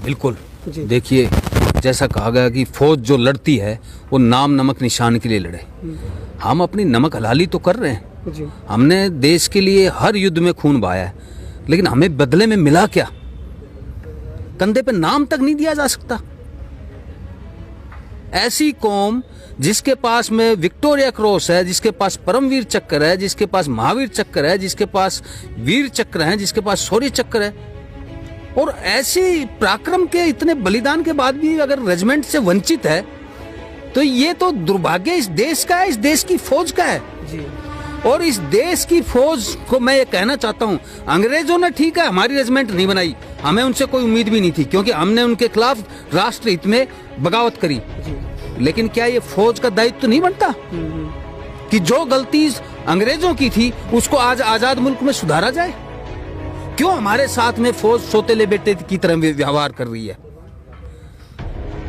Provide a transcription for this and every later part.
बिल्कुल। देखिए, जैसा कहा गया कि फौज जो लड़ती है वो नाम नमक निशान के लिए लड़े। हम अपनी नमक हलाली तो कर रहे हैं, हमने देश के लिए हर युद्ध में खून बहाया है, लेकिन हमें बदले में मिला क्या? कंधे पे नाम तक नहीं दिया जा सकता। ऐसी कौम जिसके पास में विक्टोरिया क्रॉस है, जिसके पास परमवीर चक्र है, जिसके पास महावीर चक्र है, जिसके पास वीर चक्र है, जिसके पास शौर्य चक्र है, और ऐसी पराक्रम के इतने बलिदान के बाद भी अगर रेजिमेंट से वंचित है तो ये तो दुर्भाग्य इस देश का है, इस देश की फौज का है जी। और इस देश की फौज को मैं ये कहना चाहता हूँ, अंग्रेजों ने ठीक है हमारी रेजिमेंट नहीं बनाई, हमें उनसे कोई उम्मीद भी नहीं थी क्योंकि हमने उनके खिलाफ राष्ट्र हित में बगावत करी जी। लेकिन क्या ये फौज का दायित्व तो नहीं बनता कि जो गलती अंग्रेजों की थी उसको आज आजाद मुल्क में सुधारा जाए? क्यों हमारे साथ में फौज सोतेले बेटे की तरह व्यवहार कर रही है?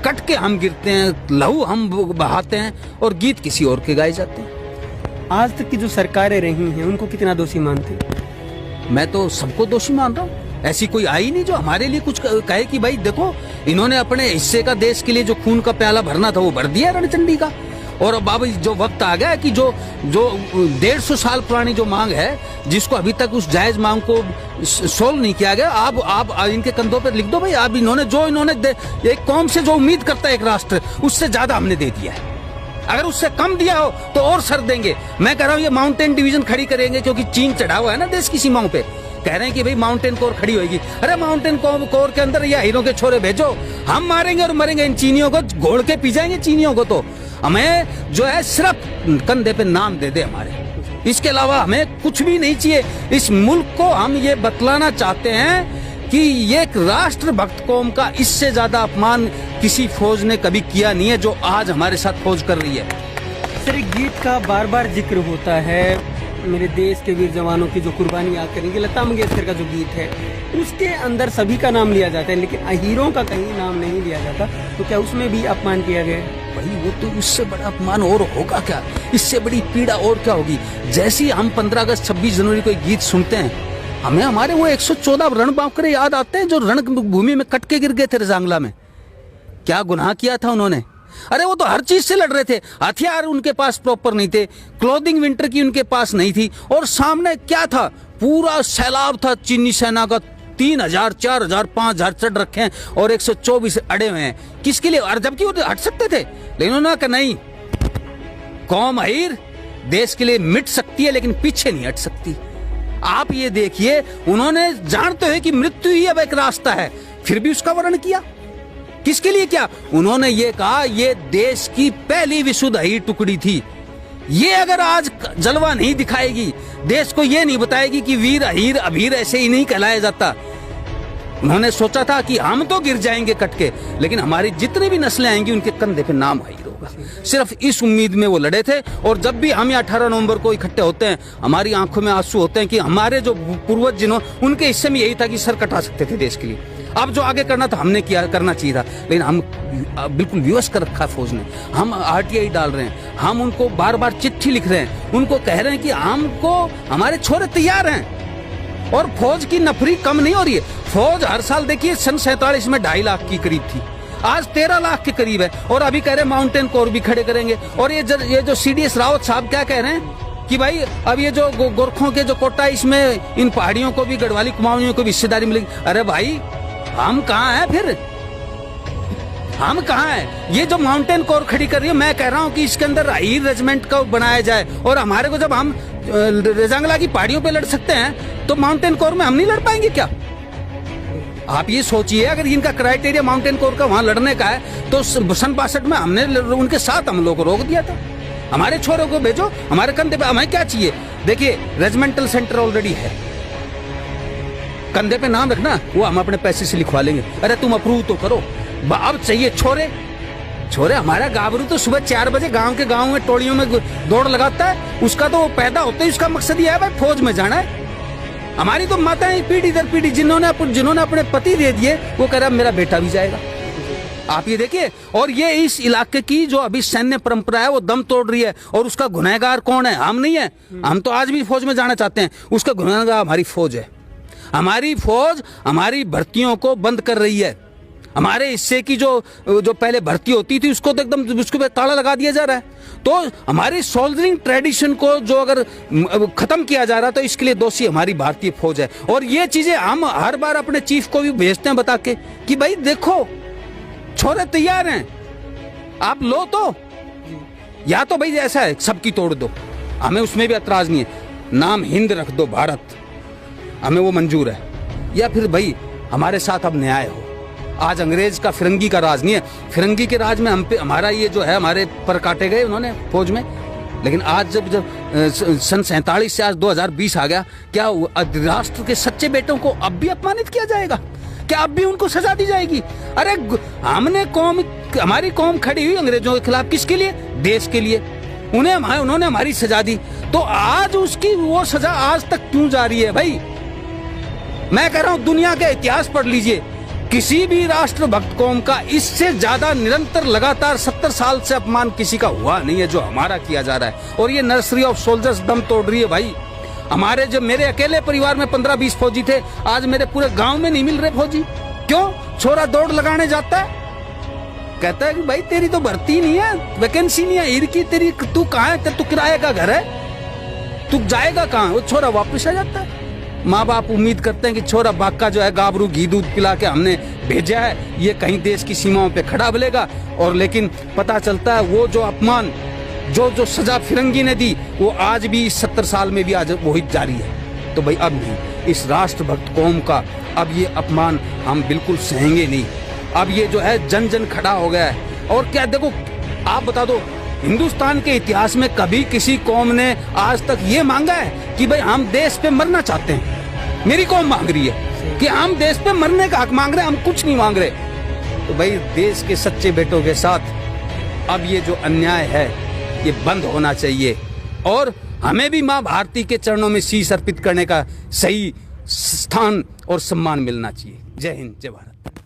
कट के हम गिरते हैं, लहू हम बहाते हैं और गीत किसी और के गाए जाते हैं। आज तक की जो सरकारें रही हैं उनको कितना दोषी मानते? मैं तो सबको दोषी मान रहा हूँ। ऐसी कोई आई नहीं जो हमारे लिए कुछ कहे कि भाई देखो इन्होंने अपने हिस्से का देश के लिए जो खून का प्याला भरना था वो भर दिया रणचंडी का। और अब बाबा जो वक्त आ गया कि जो 150 साल पुरानी जो मांग है, जिसको अभी तक उस जायज मांग को सोल्व नहीं किया गया, आप इनके कंधों पर लिख दो भाई, आप इन्होंने एक कौम से जो उम्मीद करता है एक राष्ट्र, उससे ज्यादा हमने दे दिया है। अगर उससे कम दिया हो तो और सर देंगे। मैं कह रहा हूँ ये माउंटेन डिवीजन खड़ी करेंगे क्योंकि चीन चढ़ा हुआ है ना देश की सीमाओं पे। कह रहे हैं कि भाई माउंटेन कोर खड़ी होगी। अरे माउंटेन कोर के अंदर ये हीरों के छोरे भेजो, हम मारेंगे और मरेंगे इन चीनियों को, घोड़ के पी जाएंगे चीनियों को। तो हमें जो है सिर्फ कंधे पे नाम दे दे हमारे, इसके अलावा हमें कुछ भी नहीं चाहिए। इस मुल्क को हम ये बतलाना चाहते हैं कि ये एक राष्ट्र भक्त कौम का इससे ज्यादा अपमान किसी फौज ने कभी किया नहीं है जो आज हमारे साथ फौज कर रही है। सर, एक गीत का बार बार जिक्र होता है, मेरे देश के वीर जवानों की जो कुर्बानी याद करेंगे, लता मंगेशकर का जो गीत है उसके अंदर सभी का नाम लिया जाता है लेकिन हीरो का कहीं नाम नहीं लिया जाता। तो क्या उसमें भी अपमान किया गया? भाई वो तो उससे बड़ा अपमान और होगा क्या, इससे बड़ी पीड़ा और क्या होगी। जैसे ही हम 15 अगस्त 26 जनवरी को गीत सुनते हैं, हमें हमारे वो 114 रणबांकुरे याद आते हैं जो रणभूमि में कट के गिर गए थे रजांगला में। क्या गुनाह किया था उन्होंने? अरे वो तो हर चीज से लड़ रहे थे, हथियार उनके पास प्रॉपर नहीं थे, क्लोथिंग विंटर की उनके पास नहीं थी, और सामने क्या था, पूरा सैलाब था चीनी सेना का। 3000, 4000, 5000 चढ़ रखे हैं और 124 अड़े हुए हैं। किसके लिए? और जबकि वो हट सकते थे, लेकिन उन्होंने कहा नहीं, कौम अहीर देश के लिए मिट सकती है लेकिन पीछे नहीं हट सकती। आप ये देखिए, उन्होंने जानते हुए कि मृत्यु ही अब एक रास्ता है, फिर भी उसका वर्णन किया। किसके लिए? क्या उन्होंने ये कहा, ये देश की पहली विशुद्ध अहीर टुकड़ी थी। ये अगर आज जलवा नहीं दिखाएगी, देश को ये नहीं बताएगी कि वीर अहीर अभीर ऐसे ही नहीं कहलाया जाता। उन्होंने सोचा था कि हम तो गिर जाएंगे कट के, लेकिन हमारी जितनी भी नस्लें आएंगी उनके कंधे पे नाम अहीर होगा। सिर्फ इस उम्मीद में वो लड़े थे। और जब भी हम 18 नवंबर को इकट्ठे होते हैं, हमारी आंखों में आंसू होते हैं कि हमारे जो पूर्वज जिन्होंने, उनके हिस्से में यही था कि सर कटा सकते थे देश के लिए। अब जो आगे करना था हमने करना चाहिए था, लेकिन हम बिल्कुल विवश कर रखा है फौज ने। हम RTI डाल रहे हैं, हम उनको बार बार चिट्ठी लिख रहे हैं, उनको कह रहे हैं कि हमको हमारे छोरे तैयार हैं। और फौज की नफरी कम नहीं हो रही है। फौज हर साल देखिए सन 47 में 2.5 लाख की करीब थी, आज 13 लाख के करीब है। और अभी कह रहे हैं माउंटेन कोर भी खड़े करेंगे। और ये जो CDS रावत साहब क्या कह रहे हैं कि भाई अब ये जो गोरखों के जो कोटा, इसमें इन पहाड़ियों को भी, गढ़वाली कुमाऊनियों को भी हिस्सेदारी मिलेगी। अरे भाई हम कहाँ हैं फिर? हम कहाँ हैं? ये जो माउंटेन कोर खड़ी कर रही है, मैं कह रहा हूँ कि इसके अंदर अहीर रेजिमेंट को बनाया जाए। और हमारे को जब हम रजांगला की पहाड़ियों पे लड़ सकते हैं तो माउंटेन कोर में हम नहीं लड़ पाएंगे क्या? आप ये सोचिए, अगर इनका क्राइटेरिया माउंटेन कोर का वहां लड़ने का है तो सन 62 में हमने उनके साथ हम लोग को रोक दिया था। हमारे छोरों को भेजो, हमारे कंधे पे हमें क्या चाहिए? देखिए रेजिमेंटल सेंटर ऑलरेडी है, कंधे पे नाम रखना, वो हम अपने पैसे से लिखवा लेंगे। अरे तुम अप्रूव तो करो। अब चाहिए छोरे। हमारा गाभरू तो सुबह 4 बजे गांव में टोलियों में दौड़ लगाता है। उसका तो पैदा होते ही उसका मकसद ये है भाई फौज में जाना है। हमारी तो माताएं पीढ़ी दर पीढ़ी जिन्होंने अपने पति दे दिए, वो कह रहा मेरा बेटा भी जाएगा। आप ये देखिए, और ये इस इलाके की जो अभी सैन्य परंपरा है वो दम तोड़ रही है। और उसका गुनहगार कौन है? हम नहीं है। हम तो आज भी फौज में जाना चाहते हैं, उसका गुनहगार हमारी फौज है। हमारी फौज हमारी भर्तियों को बंद कर रही है, हमारे हिस्से की जो पहले भर्ती होती थी उसको तो एकदम उसके पे ताला लगा दिया जा रहा है। तो हमारी सोल्जरिंग ट्रेडिशन को जो अगर खत्म किया जा रहा है तो इसके लिए दोषी हमारी भारतीय फौज है। और ये चीजें हम हर बार अपने चीफ को भी भेजते हैं बता के कि भाई देखो छोरे तैयार हैं, आप लो तो, या तो भाई ऐसा है सबकी तोड़ दो, हमें उसमें भी एतराज नहीं है, नाम हिंद रख दो भारत, हमें वो मंजूर है, या फिर भाई हमारे साथ अब न्याय हो। आज अंग्रेज का फिरंगी का राज नहीं है, फिरंगी के राज में हम पे हमारा ये जो है हमारे पर काटे गए उन्होंने फौज में। लेकिन आज जब सन 47 से आज 2020 आ गया, क्या राष्ट्र के सच्चे बेटों को अब भी अपमानित किया जाएगा? क्या अब भी उनको सजा दी जाएगी? अरे हमारी कौम खड़ी हुई अंग्रेजों के खिलाफ, किसके लिए? देश के लिए। उन्होंने हमारी सजा दी, तो आज उसकी वो सजा आज तक क्यों जारी है भाई? मैं कह रहा हूं दुनिया का इतिहास पढ़ लीजिए, किसी भी राष्ट्रभक्त कौम का इससे ज्यादा निरंतर लगातार 70 साल से अपमान किसी का हुआ नहीं है जो हमारा किया जा रहा है। और ये नर्सरी ऑफ सोल्जर्स दम तोड़ रही है भाई। हमारे जब मेरे अकेले परिवार में 15-20 फौजी थे, आज मेरे पूरे गांव में नहीं मिल रहे फौजी। क्यों? छोरा दौड़ लगाने जाता है, कहता है कि भाई तेरी तो भर्ती नहीं है, वैकेंसी नहीं है ईर की, तेरी तू कहाँ है, तू किराए का घर है, तू जाएगा कहाँ? वो छोरा वापस आ जाता है। माँ बाप उम्मीद करते हैं कि छोरा बाका जो है गाबरू घी दूध पिला के हमने भेजा है, ये कहीं देश की सीमाओं पे खड़ा बलेगा। और लेकिन पता चलता है वो जो अपमान, जो सजा फिरंगी ने दी, वो आज भी इस 70 साल में भी आज वही जारी है। तो भाई अब नहीं, इस राष्ट्रभक्त कौम का अब ये अपमान हम बिल्कुल सहेंगे नहीं। अब ये जो है जन जन खड़ा हो गया है। और क्या देखो, आप बता दो, हिंदुस्तान के इतिहास में कभी किसी कौम ने आज तक ये मांगा है कि भाई हम देश पे मरना चाहते हैं? मेरी कौम मांग रही है कि हम देश पे मरने का हक मांग रहे हैं, हम कुछ नहीं मांग रहे। तो भाई देश के सच्चे बेटों के साथ अब ये जो अन्याय है ये बंद होना चाहिए, और हमें भी माँ भारती के चरणों में शीश अर्पित करने का सही स्थान और सम्मान मिलना चाहिए। जय हिंद, जय भारत।